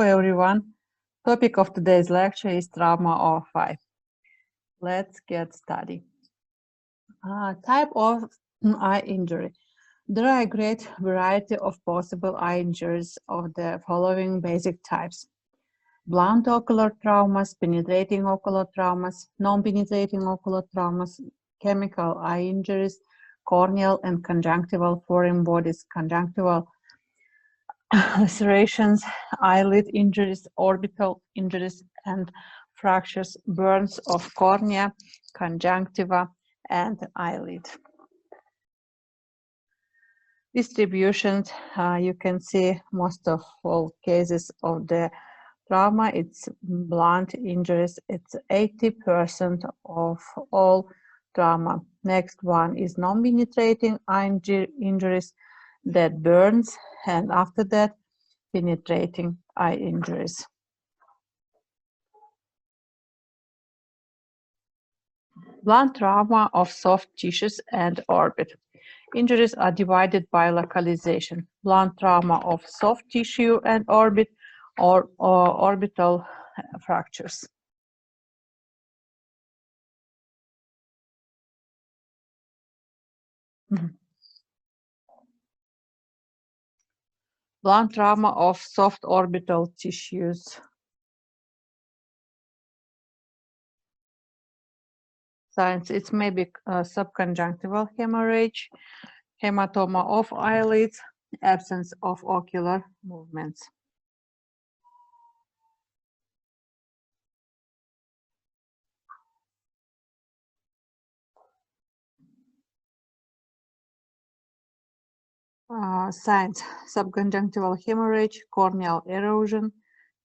Hello everyone. Topic of today's lecture is trauma of eye. Let's get started. Type of eye injury. There are a great variety of possible eye injuries of the following basic types: blunt ocular traumas, penetrating ocular traumas, non-penetrating ocular traumas, chemical eye injuries, corneal and conjunctival foreign bodies, conjunctival lacerations, eyelid injuries, orbital injuries, and fractures, burns of cornea, conjunctiva, and eyelid. Distributions, you can see most of all cases of the trauma, it's blunt injuries, it's 80% of all trauma. Next one is non-penetrating eye injuries, that burns, and after that, penetrating eye injuries. Blunt trauma of soft tissues and orbit. Injuries are divided by localization: blunt trauma of soft tissue and orbit, or orbital fractures. Blunt trauma of soft orbital tissues. Signs: it may be subconjunctival hemorrhage, hematoma of eyelids, absence of ocular movements. Signs: subconjunctival hemorrhage, corneal erosion,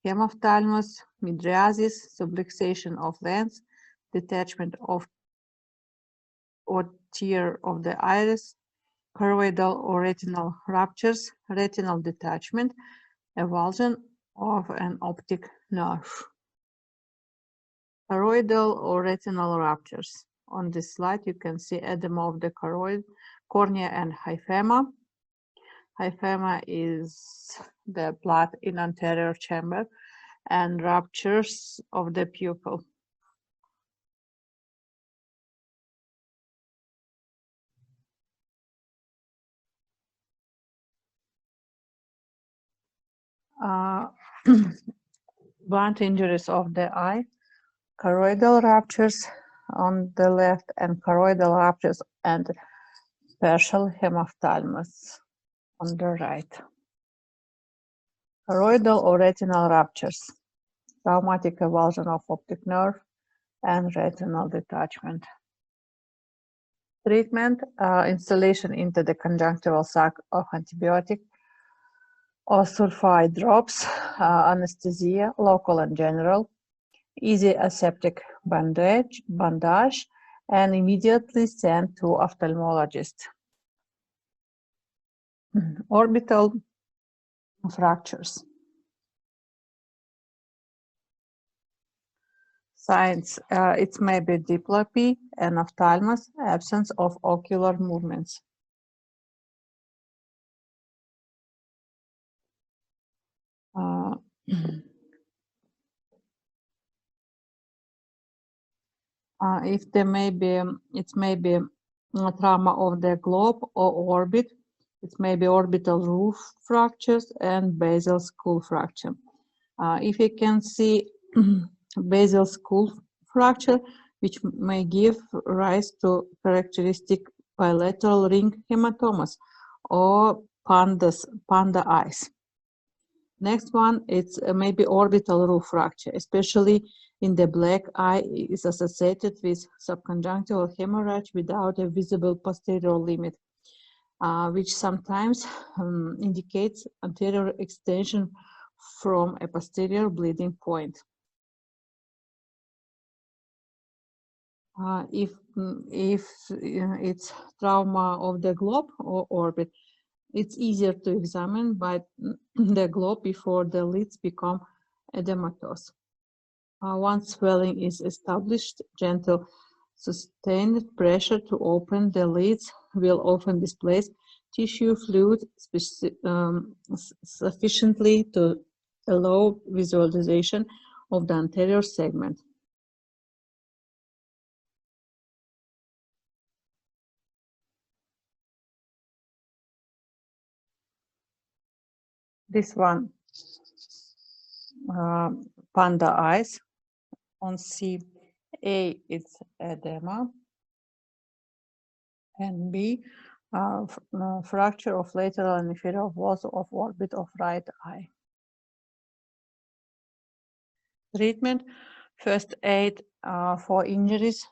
hemophthalmos, mydriasis, subluxation of lens, detachment of or tear of the iris, horoidal or retinal ruptures, retinal detachment, avulsion of an optic nerve. Horoidal or retinal ruptures. On this slide, you can see edema of the cornea and hyphema. Hyphema is the blood in anterior chamber, and ruptures of the pupil. Blunt injuries of the eye, choroidal ruptures on the left, and choroidal ruptures and partial hemophthalmos on the right. Horoidal or retinal ruptures, traumatic avulsion of optic nerve, and retinal detachment. Treatment: installation into the conjunctival sac of antibiotic or sulfide drops, anesthesia, local and general, easy aseptic bandage, and immediately sent to ophthalmologist. Orbital fractures. Signs: it may be diplopy, anophthalmos, absence of ocular movements. If there may be, it may be trauma of the globe or orbit. It may be orbital roof fractures and basal skull fracture. If you can see basal skull fracture, which may give rise to characteristic bilateral ring hematomas or panda eyes. Next one, it's maybe orbital roof fracture, especially in the black eye, is associated with subconjunctival hemorrhage without a visible posterior limit, which sometimes indicates anterior extension from a posterior bleeding point. If it's trauma of the globe or orbit, it's easier to examine by the globe before the lids become edematous. Once swelling is established, gentle, sustained pressure to open the lids will often displace tissue fluid sufficiently to allow visualization of the anterior segment. This one, panda eyes. On C, A, it's edema, and B, fracture of lateral and inferior walls of orbit of right eye. Treatment: first aid for injuries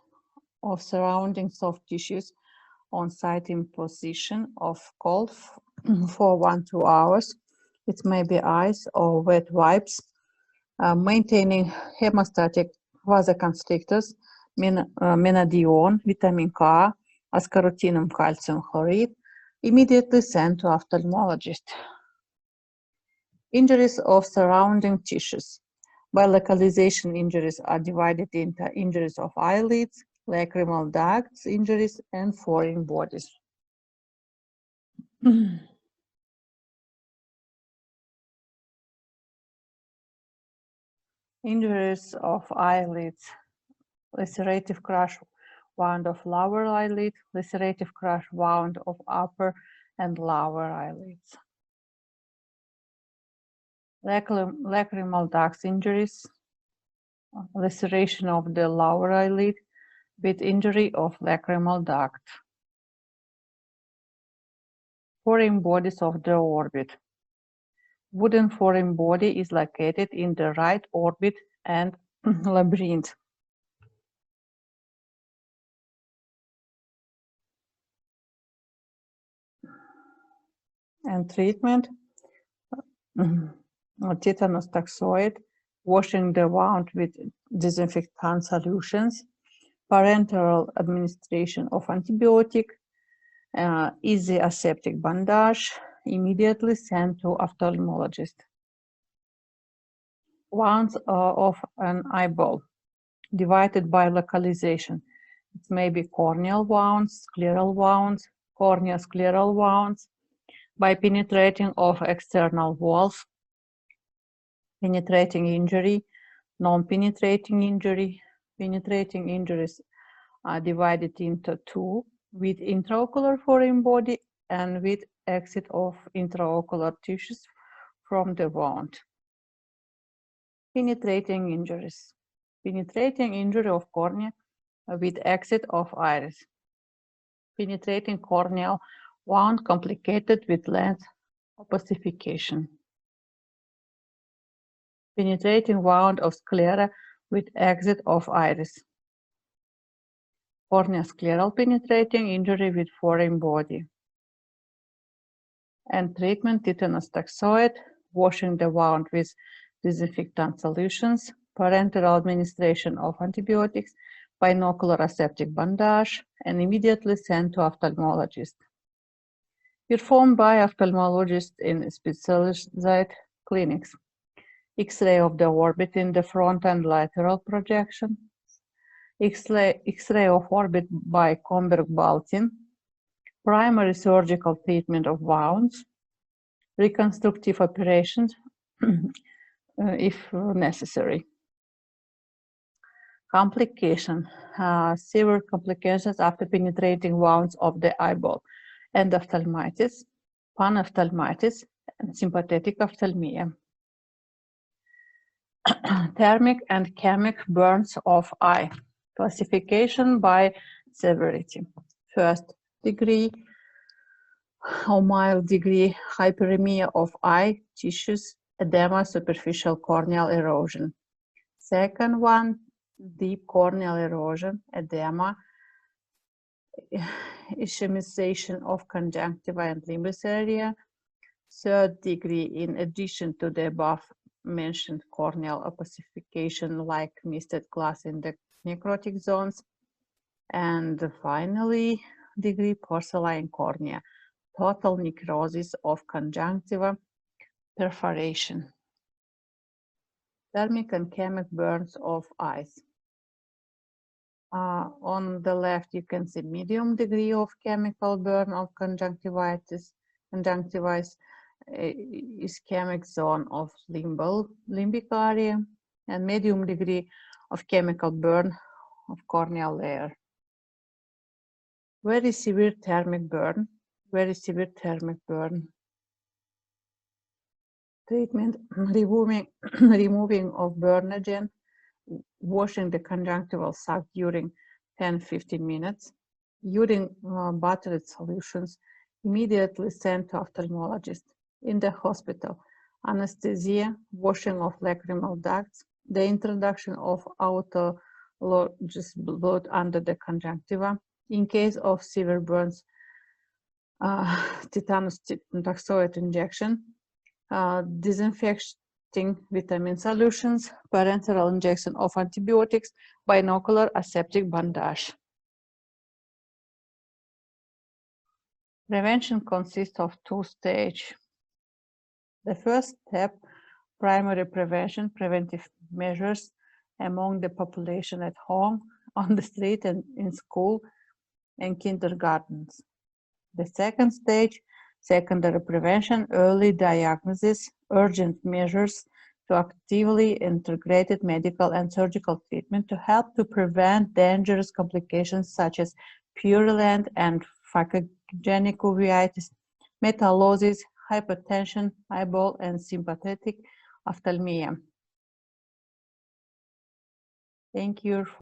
of surrounding soft tissues on site in position of cold for 1-2 hours. It may be ice or wet wipes. Maintaining hemostatic vasoconstrictors, menadione, vitamin K, ascortinum calcium chloride, immediately sent to ophthalmologist. Injuries of surrounding tissues. By localization, injuries are divided into injuries of eyelids, lacrimal ducts injuries, and foreign bodies. Injuries of eyelids: lacerative crush wound of lower eyelid, lacerative crush wound of upper and lower eyelids. Lacrimal duct injuries: laceration of the lower eyelid with injury of lacrimal duct. Foreign bodies of the orbit. Wooden foreign body is located in the right orbit and labyrinth. And treatment: tetanus toxoid, washing the wound with disinfectant solutions, parenteral administration of antibiotic, easy aseptic bandage, immediately sent to ophthalmologist. Wounds of an eyeball, divided by localization. It may be corneal wounds, scleral wounds, corneoscleral wounds, by penetrating of external walls, penetrating injury, non-penetrating injury. Penetrating injuries are divided into two, with intraocular foreign body and with exit of intraocular tissues from the wound. Penetrating injuries. Penetrating injury of cornea with exit of iris. Penetrating corneal wound complicated with lens opacification. Penetrating wound of sclera with exit of iris. Corneoscleral penetrating injury with foreign body. And treatment: tetanus toxoid, washing the wound with disinfectant solutions, parenteral administration of antibiotics, binocular aseptic bandage, and immediately sent to ophthalmologist. Performed by ophthalmologists in specialized clinics. X-ray of the orbit in the front and lateral projection. X-ray of orbit by Comberg-Baltin. Primary surgical treatment of wounds. Reconstructive operations if necessary. Complication: severe complications after penetrating wounds of the eyeball: endophthalmitis, panophthalmitis, and sympathetic ophthalmia. Thermic and chemic burns of eye. Classification by severity: first degree or mild degree, hyperemia of eye tissues, edema, superficial corneal erosion. Second one, deep corneal erosion, edema, ischemization of conjunctiva and limbus area. Third degree, in addition to the above mentioned corneal opacification like misted glass in the necrotic zones. And finally, degree porcelain cornea, total necrosis of conjunctiva, perforation. Thermic and chemic burns of eyes. On the left, you can see medium degree of chemical burn of conjunctivitis, ischemic zone of limbic area, and medium degree of chemical burn of corneal layer. Very severe thermic burn. Very severe thermic burn. Treatment: removing of burn agent, washing the conjunctival sac during 10-15 minutes, using buttered solutions, immediately sent to ophthalmologist. In the hospital, anesthesia, washing of lacrimal ducts, the introduction of autologous blood under the conjunctiva. In case of severe burns, tetanus toxoid injection, disinfecting vitamin solutions, parenteral injection of antibiotics, binocular aseptic bandage. Prevention consists of two stages. The first step, primary prevention, preventive measures among the population at home, on the street, and in school and kindergartens. The second stage, secondary prevention, early diagnosis, urgent measures to actively integrated medical and surgical treatment to help to prevent dangerous complications such as purulent and phacogentic uveitis, metallosis, hypertension, eyeball, and sympathetic ophthalmia. Thank you.